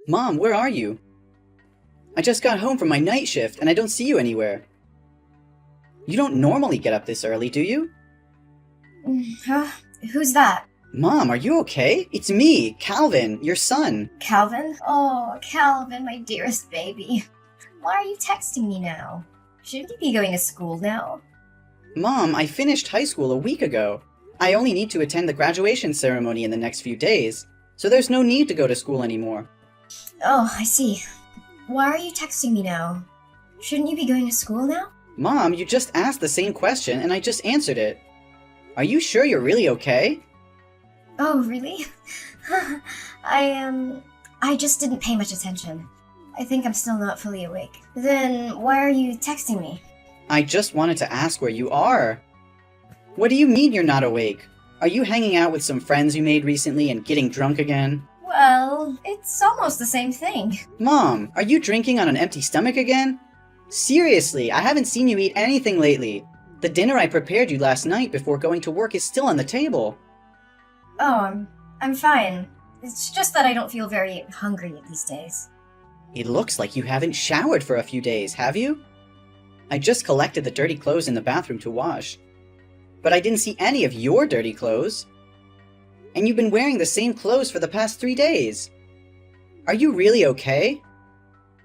Mom, where are you? I just got home from my night shift and I don't see you anywhere. You don't normally get up this early, do you? Huh? Who's that? Mom, are you okay? It's me, Calvin, your son. Calvin? Oh, Calvin, my dearest baby. Why are you texting me now? Shouldn't you be going to school now? Mom, I finished high school a week ago. I only need to attend the graduation ceremony in the next few days, so there's no need to go to school anymore. Oh, I see. Why are you texting me now? Shouldn't you be going to school now? Mom, you just asked the same question and I just answered it. Are you sure you're really okay? Oh, really? I just didn't pay much attention. I think I'm still not fully awake. Then why are you texting me? I just wanted to ask where you are. What do you mean you're not awake? Are you hanging out with some friends you made recently and getting drunk again? Well, it's almost the same thing. Mom, are you drinking on an empty stomach again? Seriously, I haven't seen you eat anything lately. The dinner I prepared you last night before going to work is still on the table. Oh, I'm fine. It's just that I don't feel very hungry these days. It looks like you haven't showered for a few days, have you? I just collected the dirty clothes in the bathroom to wash. But I didn't see any of your dirty clothes. And you've been wearing the same clothes for the past 3 days. Are you really okay?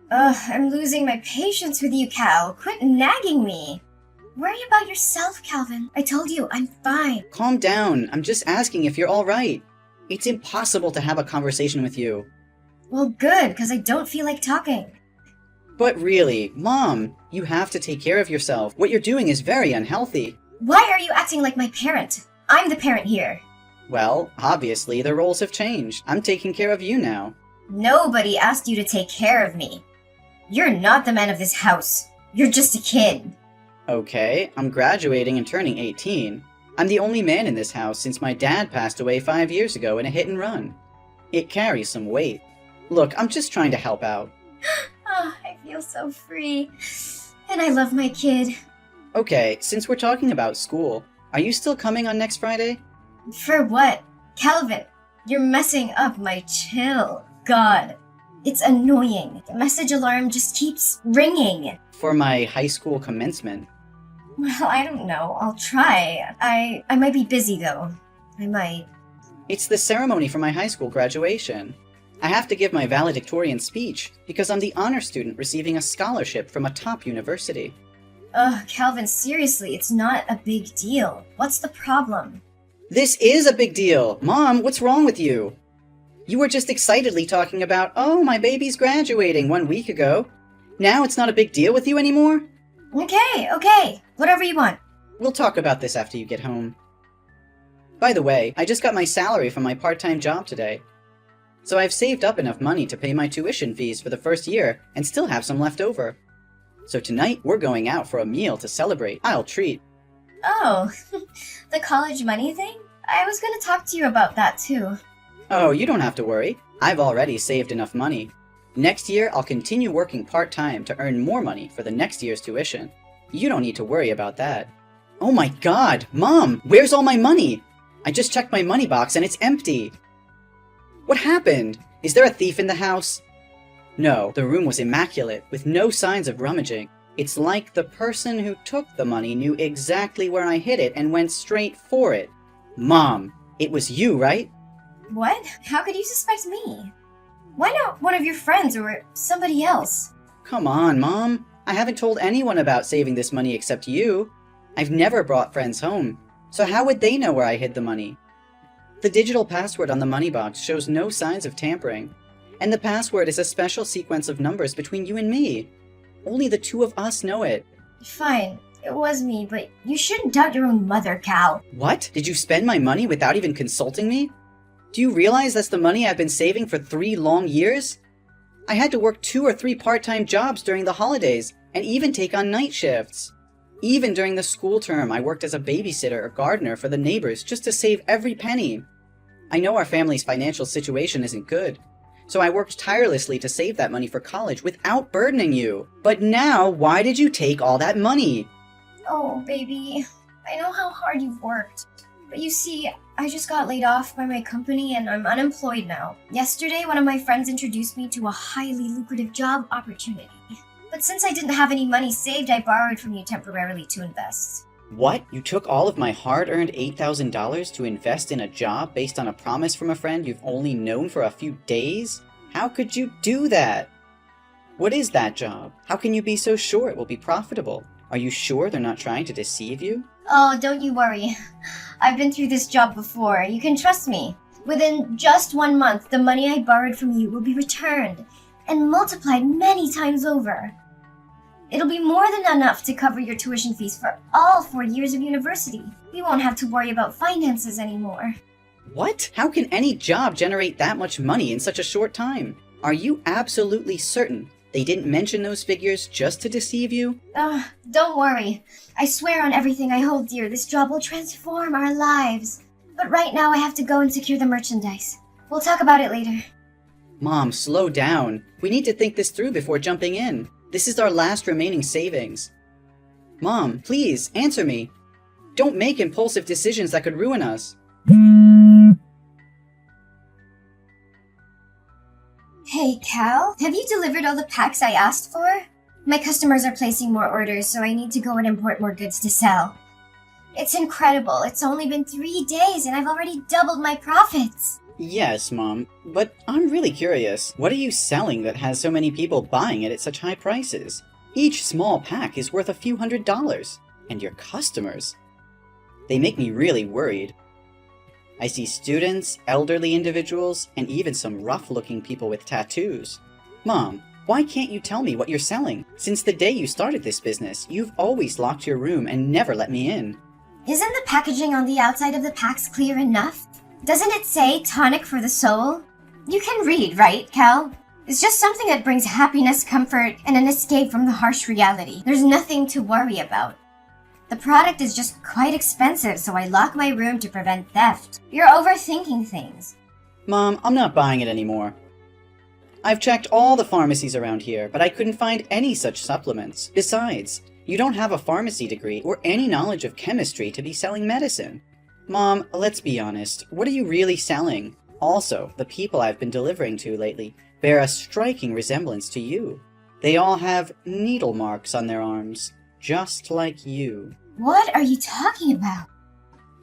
I'm losing my patience with you, Cal. Quit nagging me. Worry about yourself, Calvin. I told you, I'm fine. Calm down. I'm just asking if you're alright. It's impossible to have a conversation with you. Well, good, because I don't feel like talking. But really, Mom, you have to take care of yourself. What you're doing is very unhealthy. Why are you acting like my parent? I'm the parent here. Well, obviously, the roles have changed. I'm taking care of you now. Nobody asked you to take care of me. You're not the man of this house. You're just a kid. Okay, I'm graduating and turning 18. I'm the only man in this house since my dad passed away 5 years ago in a hit and run. It carries some weight. Look, I'm just trying to help out. Oh, I feel so free. And I love my kid. Okay, since we're talking about school, are you still coming on next Friday? For what? Calvin, you're messing up my chill. God, it's annoying. The message alarm just keeps ringing. For my high school commencement. Well, I don't know. I'll try. I might be busy, though. I might. It's the ceremony for my high school graduation. I have to give my valedictorian speech because I'm the honor student receiving a scholarship from a top university. Ugh, Calvin, seriously, it's not a big deal. What's the problem? This is a big deal! Mom, what's wrong with you? You were just excitedly talking about, oh, my baby's graduating 1 week ago. Now it's not a big deal with you anymore? Okay. Whatever you want. We'll talk about this after you get home. By the way, I just got my salary from my part-time job today. So I've saved up enough money to pay my tuition fees for the first year and still have some left over. So tonight, we're going out for a meal to celebrate. I'll treat. Oh, the college money thing? I was gonna talk to you about that too. Oh, you don't have to worry. I've already saved enough money. Next year, I'll continue working part-time to earn more money for the next year's tuition. You don't need to worry about that. Oh my god, Mom, where's all my money? I just checked my money box and it's empty. What happened? Is there a thief in the house? No, the room was immaculate, with no signs of rummaging. It's like the person who took the money knew exactly where I hid it and went straight for it. Mom, it was you, right? What? How could you suspect me? Why not one of your friends or somebody else? Come on, Mom. I haven't told anyone about saving this money except you. I've never brought friends home, so how would they know where I hid the money? The digital password on the money box shows no signs of tampering, and the password is a special sequence of numbers between you and me. Only the two of us know it. Fine, it was me, but you shouldn't doubt your own mother, Cal. What? Did you spend my money without even consulting me? Do you realize that's the money I've been saving for 3 long years? I had to work 2 or 3 part-time jobs during the holidays, and even take on night shifts. Even during the school term, I worked as a babysitter or gardener for the neighbors just to save every penny. I know our family's financial situation isn't good, so I worked tirelessly to save that money for college without burdening you. But now, why did you take all that money? Oh, baby, I know how hard you've worked. But you see, I just got laid off by my company and I'm unemployed now. Yesterday, one of my friends introduced me to a highly lucrative job opportunity. But since I didn't have any money saved, I borrowed from you temporarily to invest. What? You took all of my hard-earned $8,000 to invest in a job based on a promise from a friend you've only known for a few days? How could you do that? What is that job? How can you be so sure it will be profitable? Are you sure they're not trying to deceive you? Oh, don't you worry. I've been through this job before. You can trust me. Within just 1 month, the money I borrowed from you will be returned and multiplied many times over. It'll be more than enough to cover your tuition fees for all 4 years of university. We won't have to worry about finances anymore. What? How can any job generate that much money in such a short time? Are you absolutely certain they didn't mention those figures just to deceive you? Don't worry. I swear on everything I hold dear, this job will transform our lives. But right now I have to go and secure the merchandise. We'll talk about it later. Mom, slow down. We need to think this through before jumping in. This is our last remaining savings. Mom, please, answer me. Don't make impulsive decisions that could ruin us. Hey, Cal, have you delivered all the packs I asked for? My customers are placing more orders, so I need to go and import more goods to sell. It's incredible. It's only been 3 days and I've already doubled my profits. Yes, Mom, but I'm really curious. What are you selling that has so many people buying it at such high prices? Each small pack is worth a few $100s. And your customers? They make me really worried. I see students, elderly individuals, and even some rough-looking people with tattoos. Mom, why can't you tell me what you're selling? Since the day you started this business, you've always locked your room and never let me in. Isn't the packaging on the outside of the packs clear enough? Doesn't it say tonic for the soul? You can read, right, Cal? It's just something that brings happiness, comfort, and an escape from the harsh reality. There's nothing to worry about. The product is just quite expensive, so I lock my room to prevent theft. You're overthinking things. Mom, I'm not buying it anymore. I've checked all the pharmacies around here, but I couldn't find any such supplements. Besides, you don't have a pharmacy degree or any knowledge of chemistry to be selling medicine. Mom, let's be honest, what are you really selling? Also, the people I've been delivering to lately bear a striking resemblance to you. They all have needle marks on their arms, just like you. What are you talking about?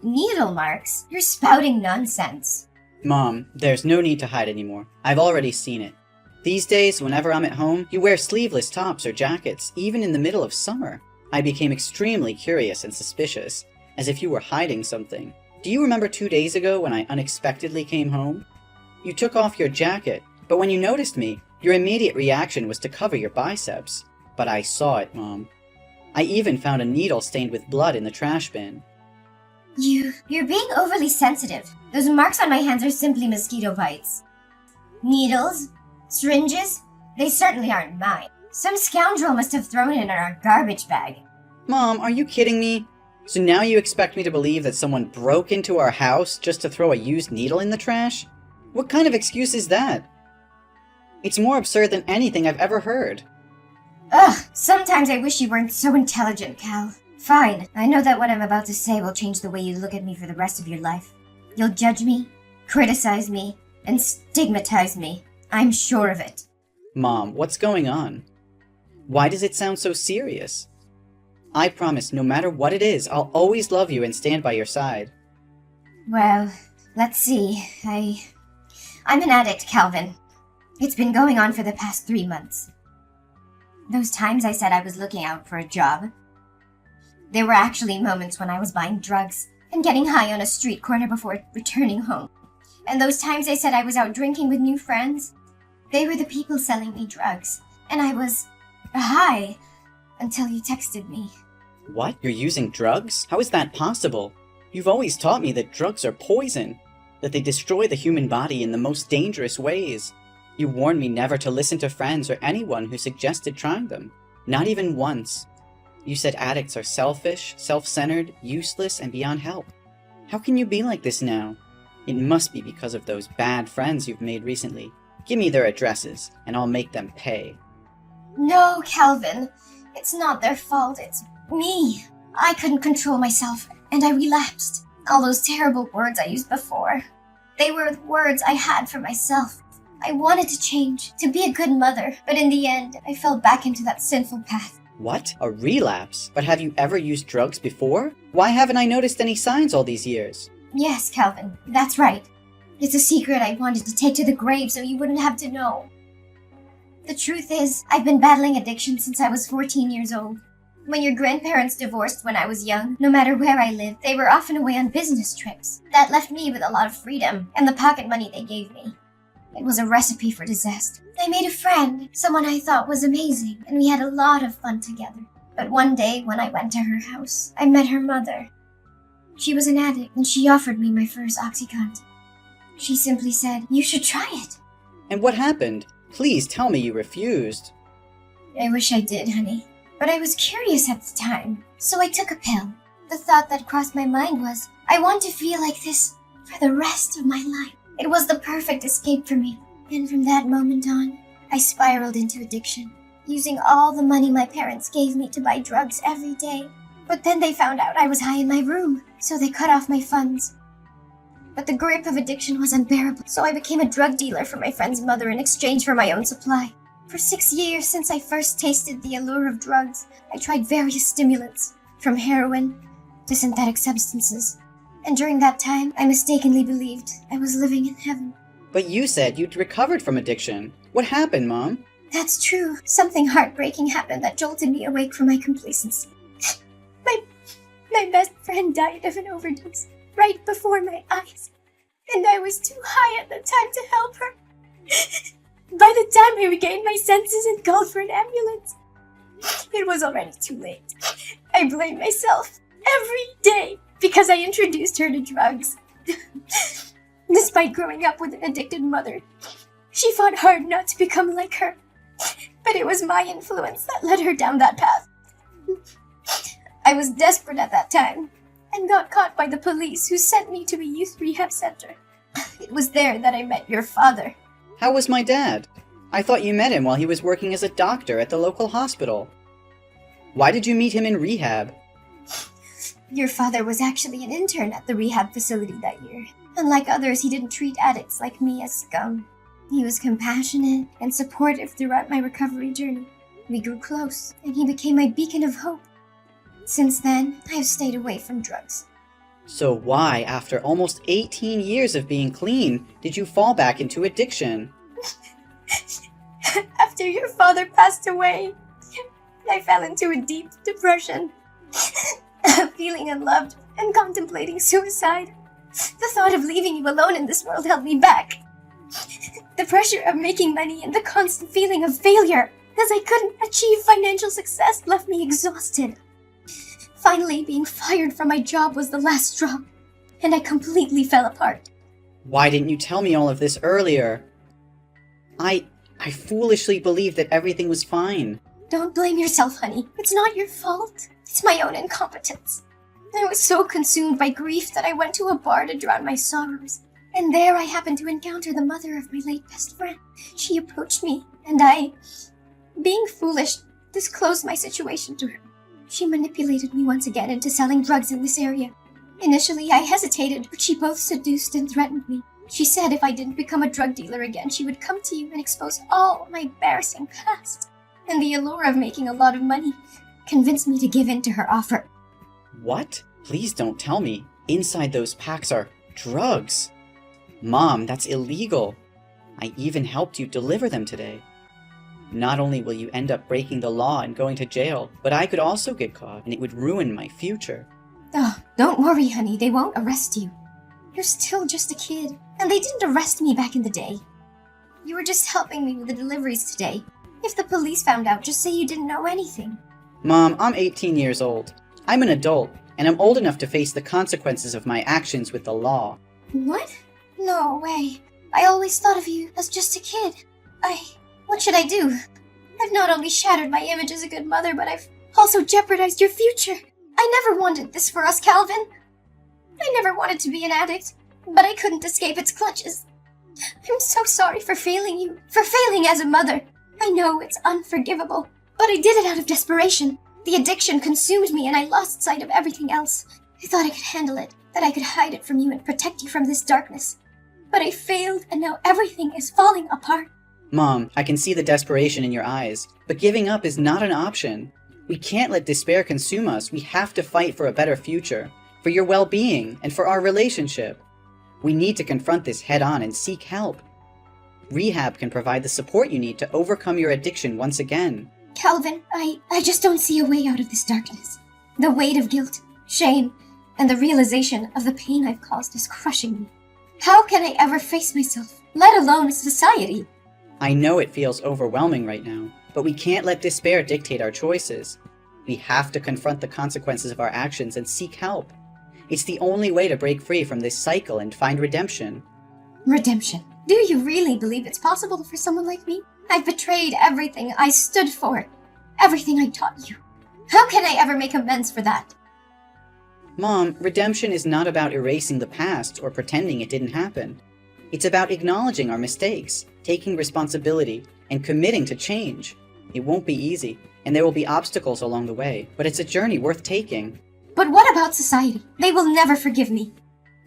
Needle marks? You're spouting nonsense. Mom, there's no need to hide anymore. I've already seen it. These days, whenever I'm at home, you wear sleeveless tops or jackets, even in the middle of summer. I became extremely curious and suspicious, as if you were hiding something. Do you remember 2 days ago when I unexpectedly came home? You took off your jacket, but when you noticed me, your immediate reaction was to cover your biceps. But I saw it, Mom. I even found a needle stained with blood in the trash bin. You're being overly sensitive. Those marks on my hands are simply mosquito bites. Needles? Syringes? They certainly aren't mine. Some scoundrel must have thrown it in our garbage bag. Mom, are you kidding me? So now you expect me to believe that someone broke into our house just to throw a used needle in the trash? What kind of excuse is that? It's more absurd than anything I've ever heard. Ugh, sometimes I wish you weren't so intelligent, Cal. Fine, I know that what I'm about to say will change the way you look at me for the rest of your life. You'll judge me, criticize me, and stigmatize me. I'm sure of it. Mom, what's going on? Why does it sound so serious? I promise, no matter what it is, I'll always love you and stand by your side. Well, let's see. I'm an addict, Calvin. It's been going on for the past 3 months. Those times I said I was looking out for a job, there were actually moments when I was buying drugs and getting high on a street corner before returning home. And those times I said I was out drinking with new friends, they were the people selling me drugs. And I was high until you texted me. What? You're using drugs? How is that possible? You've always taught me that drugs are poison, that they destroy the human body in the most dangerous ways. You warned me never to listen to friends or anyone who suggested trying them. Not even once. You said addicts are selfish, self-centered, useless, and beyond help. How can you be like this now? It must be because of those bad friends you've made recently. Give me their addresses, and I'll make them pay. No, Calvin. It's not their fault, it's me. I couldn't control myself, and I relapsed. All those terrible words I used before. They were words I had for myself. I wanted to change, to be a good mother, but in the end, I fell back into that sinful path. What? A relapse? But have you ever used drugs before? Why haven't I noticed any signs all these years? Yes, Calvin, that's right. It's a secret I wanted to take to the grave so you wouldn't have to know. The truth is, I've been battling addiction since I was 14 years old. When your grandparents divorced when I was young, no matter where I lived, they were often away on business trips. That left me with a lot of freedom and the pocket money they gave me. It was a recipe for disaster. I made a friend, someone I thought was amazing, and we had a lot of fun together. But one day, when I went to her house, I met her mother. She was an addict, and she offered me my first OxyContin. She simply said, "You should try it." And what happened? Please tell me you refused. I wish I did, honey. But I was curious at the time, so I took a pill. The thought that crossed my mind was, I want to feel like this for the rest of my life. It was the perfect escape for me. And from that moment on, I spiraled into addiction, using all the money my parents gave me to buy drugs every day. But then they found out I was high in my room, so they cut off my funds. But the grip of addiction was unbearable, so I became a drug dealer for my friend's mother in exchange for my own supply. For 6 years since I first tasted the allure of drugs, I tried various stimulants, from heroin to synthetic substances. And during that time, I mistakenly believed I was living in heaven. But you said you'd recovered from addiction. What happened, Mom? That's true. Something heartbreaking happened that jolted me awake from my complacency. My best friend died of an overdose right before my eyes, and I was too high at the time to help her. By the time I regained my senses and called for an ambulance, it was already too late. I blame myself every day because I introduced her to drugs. Despite growing up with an addicted mother, she fought hard not to become like her. But it was my influence that led her down that path. I was desperate at that time and got caught by the police, who sent me to a youth rehab center. It was there that I met your father. How was my dad? I thought you met him while he was working as a doctor at the local hospital. Why did you meet him in rehab? Your father was actually an intern at the rehab facility that year. Unlike others, he didn't treat addicts like me as scum. He was compassionate and supportive throughout my recovery journey. We grew close, and he became my beacon of hope. Since then, I have stayed away from drugs. So why, after almost 18 years of being clean, did you fall back into addiction? After your father passed away, I fell into a deep depression, feeling unloved and contemplating suicide. The thought of leaving you alone in this world held me back. The pressure of making money and the constant feeling of failure as I couldn't achieve financial success left me exhausted. Finally, being fired from my job was the last straw, and I completely fell apart. Why didn't you tell me all of this earlier? I foolishly believed that everything was fine. Don't blame yourself, honey. It's not your fault. It's my own incompetence. I was so consumed by grief that I went to a bar to drown my sorrows. And there I happened to encounter the mother of my late best friend. She approached me, and I, being foolish, disclosed my situation to her. She manipulated me once again into selling drugs in this area. Initially, I hesitated, but she both seduced and threatened me. She said if I didn't become a drug dealer again, she would come to you and expose all my embarrassing past. And the allure of making a lot of money convinced me to give in to her offer. What? Please don't tell me. Inside those packs are drugs. Mom, that's illegal. I even helped you deliver them today. Not only will you end up breaking the law and going to jail, but I could also get caught, and it would ruin my future. Oh, don't worry, honey. They won't arrest you. You're still just a kid, and they didn't arrest me back in the day. You were just helping me with the deliveries today. If the police found out, just say you didn't know anything. Mom, I'm 18 years old. I'm an adult, and I'm old enough to face the consequences of my actions with the law. What? No way. I always thought of you as just a kid. What should I do? I've not only shattered my image as a good mother, but I've also jeopardized your future. I never wanted this for us, Calvin. I never wanted to be an addict, but I couldn't escape its clutches. I'm so sorry for failing you, for failing as a mother. I know it's unforgivable, but I did it out of desperation. The addiction consumed me and I lost sight of everything else. I thought I could handle it, that I could hide it from you and protect you from this darkness. But I failed, and now everything is falling apart. Mom, I can see the desperation in your eyes, but giving up is not an option. We can't let despair consume us. We have to fight for a better future, for your well-being, and for our relationship. We need to confront this head-on and seek help. Rehab can provide the support you need to overcome your addiction once again. Calvin, I just don't see a way out of this darkness. The weight of guilt, shame, and the realization of the pain I've caused is crushing me. How can I ever face myself, let alone society? I know it feels overwhelming right now, but we can't let despair dictate our choices. We have to confront the consequences of our actions and seek help. It's the only way to break free from this cycle and find redemption. Redemption? Do you really believe it's possible for someone like me? I've betrayed everything I stood for, everything I taught you. How can I ever make amends for that? Mom, redemption is not about erasing the past or pretending it didn't happen. It's about acknowledging our mistakes, taking responsibility, and committing to change. It won't be easy, and there will be obstacles along the way, but it's a journey worth taking. But what about society? They will never forgive me.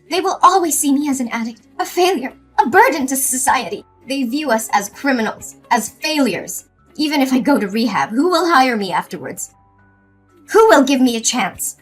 They will always see me as an addict, a failure, a burden to society. They view us as criminals, as failures. Even if I go to rehab, who will hire me afterwards? Who will give me a chance?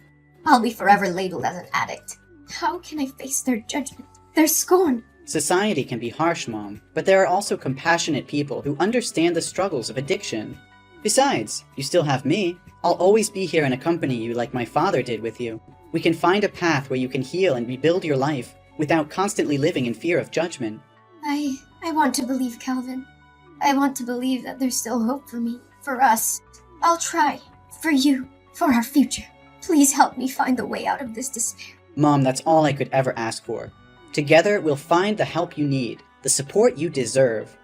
I'll be forever labeled as an addict. How can I face their judgment, their scorn? Society can be harsh, Mom, but there are also compassionate people who understand the struggles of addiction. Besides, you still have me. I'll always be here and accompany you like my father did with you. We can find a path where you can heal and rebuild your life without constantly living in fear of judgment. I want to believe, Calvin. I want to believe that there's still hope for me, for us. I'll try. For you. For our future. Please help me find the way out of this despair. Mom, that's all I could ever ask for. Together, we'll find the help you need, the support you deserve.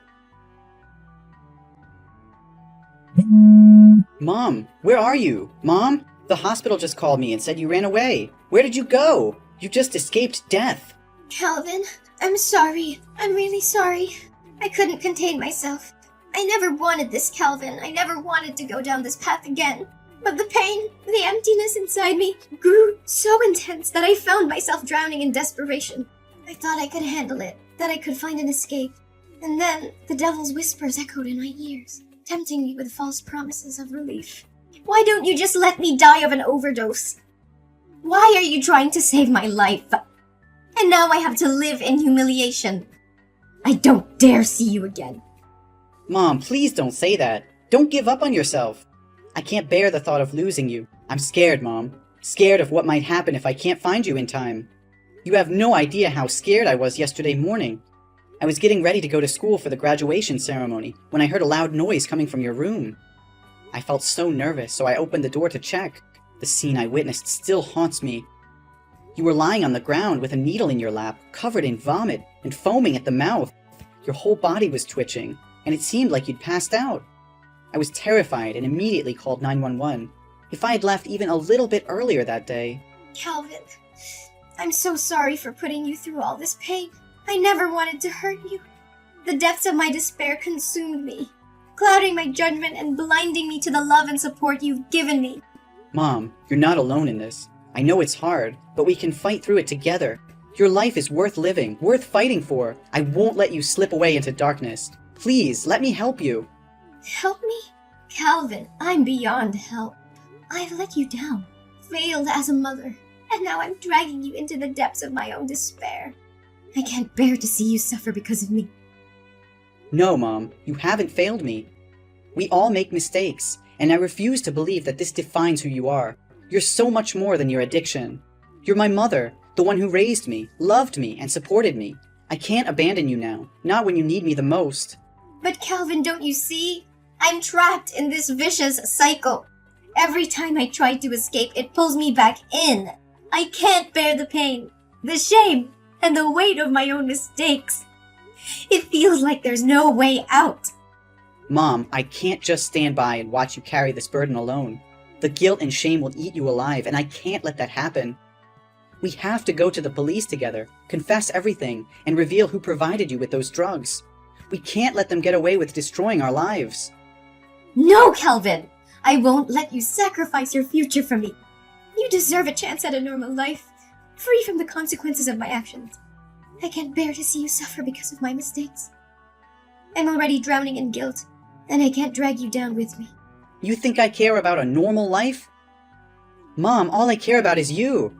Mom, where are you? Mom? The hospital just called me and said you ran away. Where did you go? You just escaped death. Calvin, I'm sorry. I'm really sorry. I couldn't contain myself. I never wanted this, Calvin. I never wanted to go down this path again. But the pain, the emptiness inside me grew so intense that I found myself drowning in desperation. I thought I could handle it, that I could find an escape. And then the devil's whispers echoed in my ears, tempting me with false promises of relief. Why don't you just let me die of an overdose? Why are you trying to save my life? And now I have to live in humiliation. I don't dare see you again. Mom, please don't say that. Don't give up on yourself. I can't bear the thought of losing you. I'm scared, Mom. Scared of what might happen if I can't find you in time. You have no idea how scared I was yesterday morning. I was getting ready to go to school for the graduation ceremony when I heard a loud noise coming from your room. I felt so nervous, so I opened the door to check. The scene I witnessed still haunts me. You were lying on the ground with a needle in your lap, covered in vomit and foaming at the mouth. Your whole body was twitching, and it seemed like you'd passed out. I was terrified and immediately called 911. If I had left even a little bit earlier that day... Calvin, I'm so sorry for putting you through all this pain. I never wanted to hurt you. The depths of my despair consumed me, clouding my judgment and blinding me to the love and support you've given me. Mom, you're not alone in this. I know it's hard, but we can fight through it together. Your life is worth living, worth fighting for. I won't let you slip away into darkness. Please, let me help you. Help me? Calvin, I'm beyond help. I've let you down, failed as a mother, and now I'm dragging you into the depths of my own despair. I can't bear to see you suffer because of me. No, Mom, you haven't failed me. We all make mistakes, and I refuse to believe that this defines who you are. You're so much more than your addiction. You're my mother, the one who raised me, loved me, and supported me. I can't abandon you now, not when you need me the most. But Calvin, don't you see? I'm trapped in this vicious cycle. Every time I try to escape, it pulls me back in. I can't bear the pain, the shame, and the weight of my own mistakes. It feels like there's no way out. Mom, I can't just stand by and watch you carry this burden alone. The guilt and shame will eat you alive, and I can't let that happen. We have to go to the police together, confess everything, and reveal who provided you with those drugs. We can't let them get away with destroying our lives. No, Calvin! I won't let you sacrifice your future for me. You deserve a chance at a normal life. free from the consequences of my actions. I can't bear to see you suffer because of my mistakes. I'm already drowning in guilt, and I can't drag you down with me. You think I care about a normal life? Mom, all I care about is you.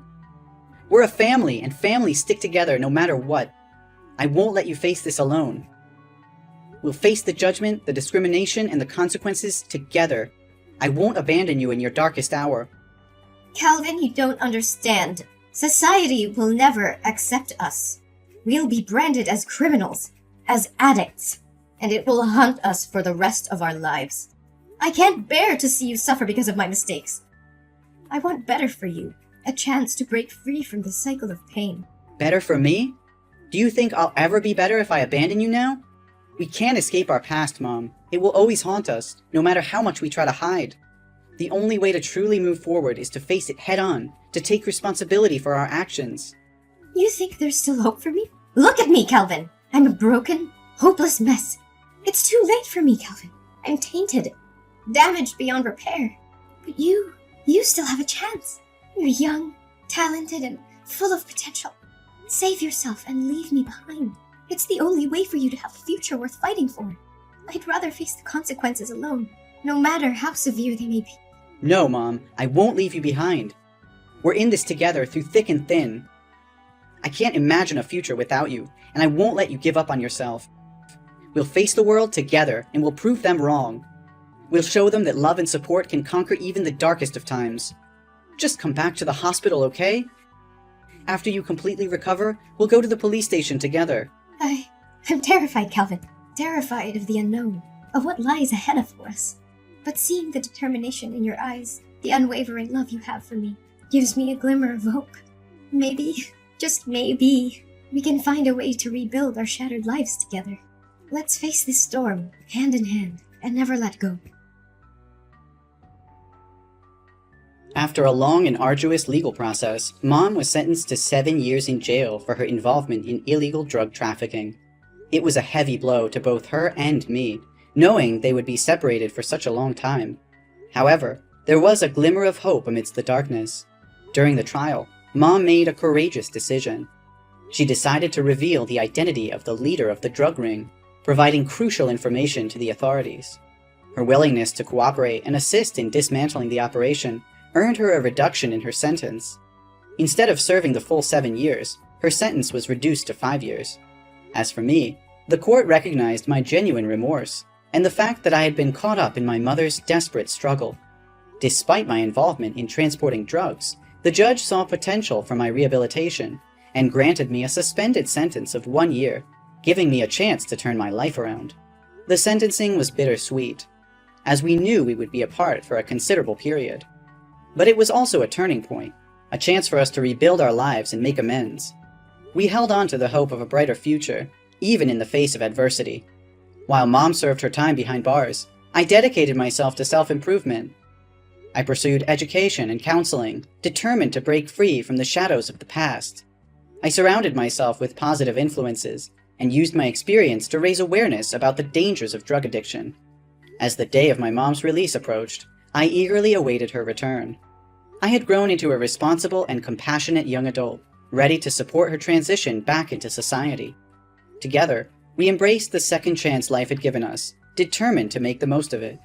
We're a family, and families stick together no matter what. I won't let you face this alone. We'll face the judgment, the discrimination, and the consequences together. I won't abandon you in your darkest hour. Calvin, you don't understand. Society will never accept us. We'll be branded as criminals, as addicts, and it will haunt us for the rest of our lives. I can't bear to see you suffer because of my mistakes. I want better for you, a chance to break free from the cycle of pain. Better for me? Do you think I'll ever be better if I abandon you now? We can't escape our past, Mom. It will always haunt us, no matter how much we try to hide. The only way to truly move forward is to face it head on, to take responsibility for our actions. You think there's still hope for me? Look at me, Calvin! I'm a broken, hopeless mess. It's too late for me, Calvin. I'm tainted, damaged beyond repair. But you still have a chance. You're young, talented, and full of potential. Save yourself and leave me behind. It's the only way for you to have a future worth fighting for. I'd rather face the consequences alone, no matter how severe they may be. No, Mom, I won't leave you behind. We're in this together through thick and thin. I can't imagine a future without you, and I won't let you give up on yourself. We'll face the world together, and we'll prove them wrong. We'll show them that love and support can conquer even the darkest of times. Just come back to the hospital, okay? After you completely recover, we'll go to the police station together. I'm terrified, Calvin. Terrified of the unknown, of what lies ahead of us. But seeing the determination in your eyes, the unwavering love you have for me, gives me a glimmer of hope. Maybe, just maybe, we can find a way to rebuild our shattered lives together. Let's face this storm, hand in hand, and never let go. After a long and arduous legal process, Mom was sentenced to 7 years in jail for her involvement in illegal drug trafficking. It was a heavy blow to both her and me, knowing they would be separated for such a long time. However, there was a glimmer of hope amidst the darkness. During the trial, Mom made a courageous decision. She decided to reveal the identity of the leader of the drug ring, providing crucial information to the authorities. Her willingness to cooperate and assist in dismantling the operation earned her a reduction in her sentence. Instead of serving the full 7 years, her sentence was reduced to 5 years. As for me, the court recognized my genuine remorse, and the fact that I had been caught up in my mother's desperate struggle. Despite my involvement in transporting drugs, the judge saw potential for my rehabilitation, and granted me a suspended sentence of 1 year, giving me a chance to turn my life around. The sentencing was bittersweet, as we knew we would be apart for a considerable period. But it was also a turning point, a chance for us to rebuild our lives and make amends. We held on to the hope of a brighter future, even in the face of adversity. While Mom served her time behind bars, I dedicated myself to self-improvement. I pursued education and counseling, determined to break free from the shadows of the past. I surrounded myself with positive influences, and used my experience to raise awareness about the dangers of drug addiction. As the day of my mom's release approached, I eagerly awaited her return. I had grown into a responsible and compassionate young adult, ready to support her transition back into society. Together, we embraced the second chance life had given us, determined to make the most of it.